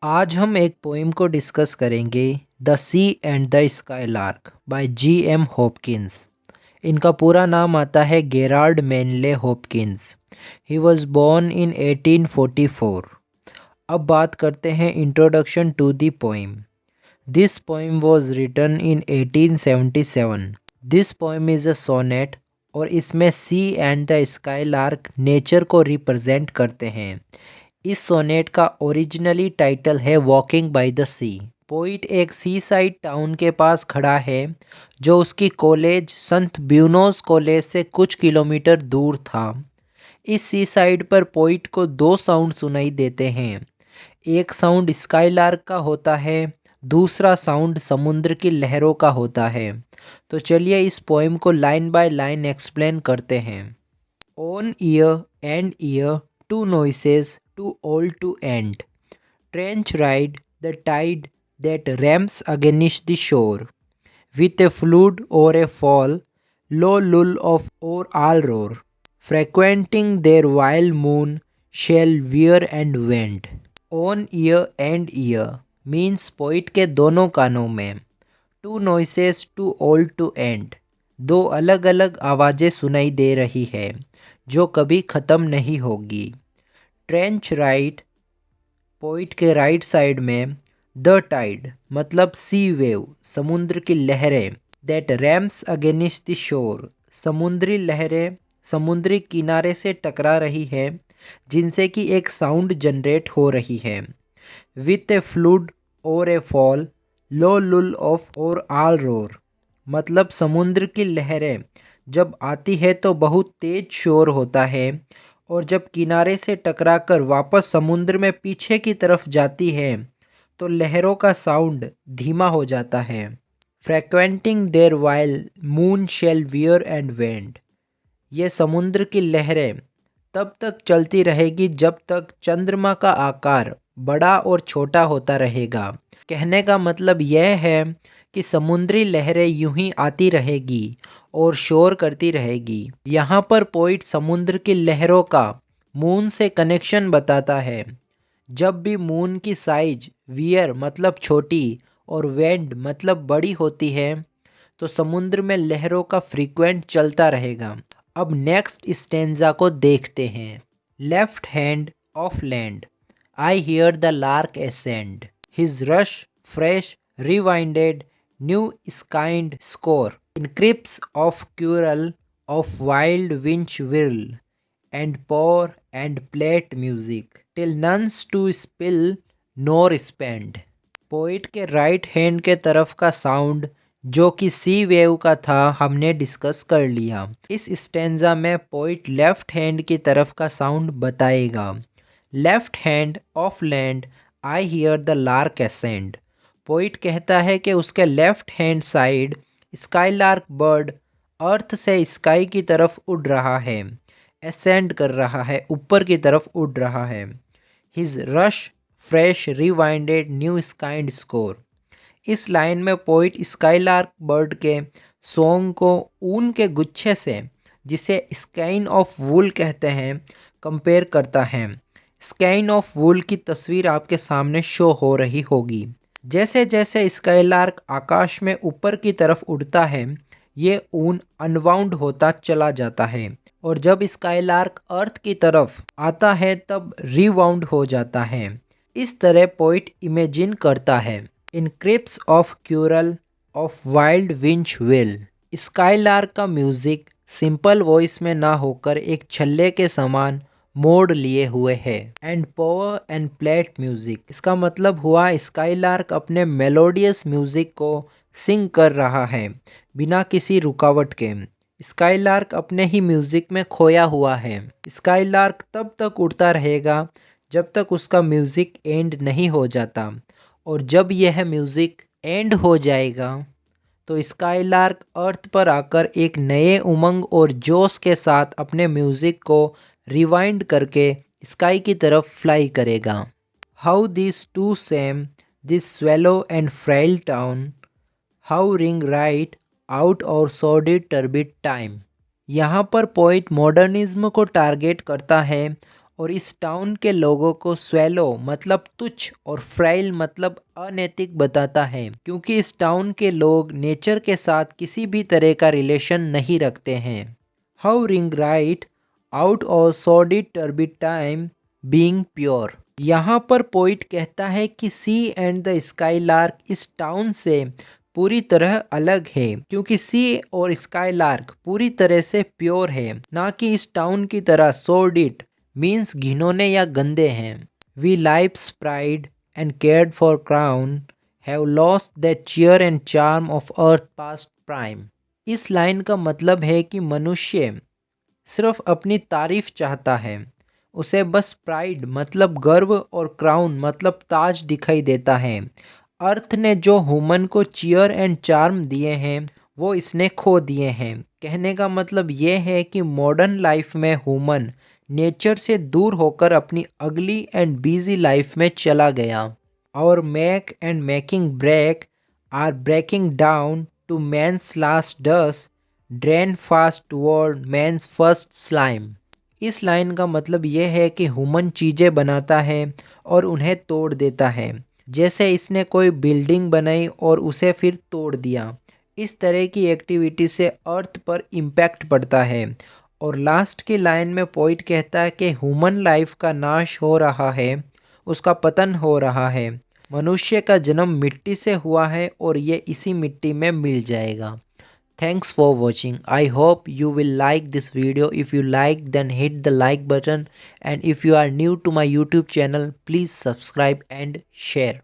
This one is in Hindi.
आज हम एक पोइम को डिस्कस करेंगे, the sea and the skylark by G.M. Hopkins. इनका पूरा नाम आता है Gerard Manley Hopkins. He was born in 1844। अब बात करते हैं introduction to the poem. This poem was written in 1877। This poem is a sonnet और इसमें sea and the skylark nature को रिप्रेजेंट करते हैं। इस सोनेट का ओरिजिनली टाइटल है walking by the sea. Poet एक सी साइड टाउन के पास खड़ा है जो उसकी कॉलेज संत ब्यूनोस कॉलेज से कुछ किलोमीटर दूर था। इस सी साइड पर पोइट को दो साउंड सुनाई देते हैं। एक साउंड स्काईलार्क का होता है, दूसरा साउंड समुद्र की लहरों का होता है। तो चलिए इस पोएम को लाइन बाय लाइन एक्सप्लेन करते हैं। On ear and ear, two noises too old to end. Trench ride the tide that ramps against the shore, with a flood or a fall, low lull of or all roar, frequenting their wild moon shall veer and wend. On ear and ear means poet के दोनों कानों में। Two noises too old to end, दो अलग अलग आवाज़ें सुनाई दे रही है जो कभी ख़त्म नहीं होगी। ट्रेंच राइट, पोइट के राइट साइड में। द टाइड मतलब सी वेव, समुद्र की लहरें। That rams against the shore, समुद्री लहरें समुद्री किनारे से टकरा रही है जिनसे कि एक साउंड जनरेट हो रही है। विथ ए फ्लूड और ए फॉल, लो लुल ऑफ और आल रोर, मतलब समुद्र की लहरें जब आती है तो बहुत तेज शोर होता है और जब किनारे से टकराकर वापस समुद्र में पीछे की तरफ जाती है तो लहरों का साउंड धीमा हो जाता है। Frequenting there while moon shall wear and wend, ये समुद्र की लहरें तब तक चलती रहेगी जब तक चंद्रमा का आकार बड़ा और छोटा होता रहेगा। कहने का मतलब यह है कि समुद्री लहरें यूं ही आती रहेगी और शोर करती रहेगी। यहाँ पर पोइट समुद्र की लहरों का मून से कनेक्शन बताता है। जब भी मून की साइज वियर मतलब छोटी और वेंड मतलब बड़ी होती है तो समुद्र में लहरों का फ्रीक्वेंट चलता रहेगा। अब नेक्स्ट स्टेंजा को देखते हैं। Left hand off land, I hear the lark ascend, his rash fresh rewinded new skeined score, in crisps of curl off wild winch whirl and pour and pelt music till none's to spill nor spend. Poet के राइट हैंड के तरफ का साउंड जो कि सी वेव का था हमने डिस्कस कर लिया। इस स्टेंजा में पोइट लेफ्ट हैंड की तरफ का साउंड बताएगा। Left hand off land, I hear the lark ascend, poet कहता है कि उसके left hand side skylark bird earth से स्काई की तरफ उड़ रहा है, असेंड कर रहा है, ऊपर की तरफ उड़ रहा है। His rash fresh rewinded new skeined score, इस लाइन में पोइट स्काईलार्क बर्ड के सॉन्ग को ऊन के गुच्छे से, जिसे स्काइन ऑफ वूल कहते हैं, कंपेयर करता है। स्काइन ऑफ वूल की तस्वीर आपके सामने शो हो रही होगी। जैसे जैसे स्काईलार्क आकाश में ऊपर की तरफ उड़ता है ये ऊन अनवाउंड होता चला जाता है और जब स्काईलार्क अर्थ की तरफ आता है तब रिवाउंड हो जाता है। इस तरह पोइट इमेजिन करता है। In crisps of curl off wild winch whirl, skylark का म्यूजिक सिंपल वॉइस में ना होकर एक छल्ले के समान मोड लिए हुए है। And power and pelt music, इसका मतलब हुआ स्काईलार्क अपने मेलोडियस म्यूजिक को सिंग कर रहा है बिना किसी रुकावट के। स्काईलार्क अपने ही म्यूजिक में खोया हुआ है। स्काईलार्क तब तक उड़ता रहेगा जब तक उसका म्यूजिक एंड नहीं हो जाता और जब यह म्यूजिक एंड हो जाएगा तो स्काईलार्क अर्थ पर आकर एक नए उमंग और जोश के साथ अपने म्यूजिक को रिवाइंड करके स्काई की तरफ फ्लाई करेगा। How this to same this swallow and frail town, how ring right out our sordid turbid time. यहाँ पर पोइट मॉडर्निज्म को टारगेट करता है और इस टाउन के लोगों को स्वेलो मतलब तुच्छ और फ्राइल मतलब अनैतिक बताता है, क्योंकि इस टाउन के लोग नेचर के साथ किसी भी तरह का रिलेशन नहीं रखते हैं। हाउ रिंग राइट आउट और sordid turbid time being pure. यहाँ पर पोइट कहता है कि सी एंड द स्काईलार्क इस टाउन से पूरी तरह अलग है, क्योंकि सी और स्काईलार्क पूरी तरह से प्योर है, ना कि इस टाउन की तरह सॉर्डिड मीन्स घिनौने या गंदे हैं। We life's pride and cared for crown have lost that cheer and charm of earth past prime. इस लाइन का मतलब है कि मनुष्य सिर्फ अपनी तारीफ चाहता है, उसे बस प्राइड मतलब गर्व और क्राउन मतलब ताज दिखाई देता है। अर्थ ने जो ह्यूमन को चीयर एंड चार्म दिए हैं वो इसने खो दिए हैं। कहने का मतलब ये है कि मॉडर्न लाइफ में ह्यूमन नेचर से दूर होकर अपनी अगली एंड बिजी लाइफ में चला गया। और make and making break are breaking down to man's last dust drain fast toward man's first slime. इस लाइन का मतलब यह है कि ह्यूमन चीज़ें बनाता है और उन्हें तोड़ देता है, जैसे इसने कोई बिल्डिंग बनाई और उसे फिर तोड़ दिया। इस तरह की एक्टिविटी से अर्थ पर इम्पैक्ट पड़ता है। और लास्ट की लाइन में पोइट कहता है कि ह्यूमन लाइफ का नाश हो रहा है, उसका पतन हो रहा है। मनुष्य का जन्म मिट्टी से हुआ है और ये इसी मिट्टी में मिल जाएगा। Thanks for watching. I hope you will like this video. If you like, then hit the like button, and if you are new to my YouTube channel, please subscribe and share.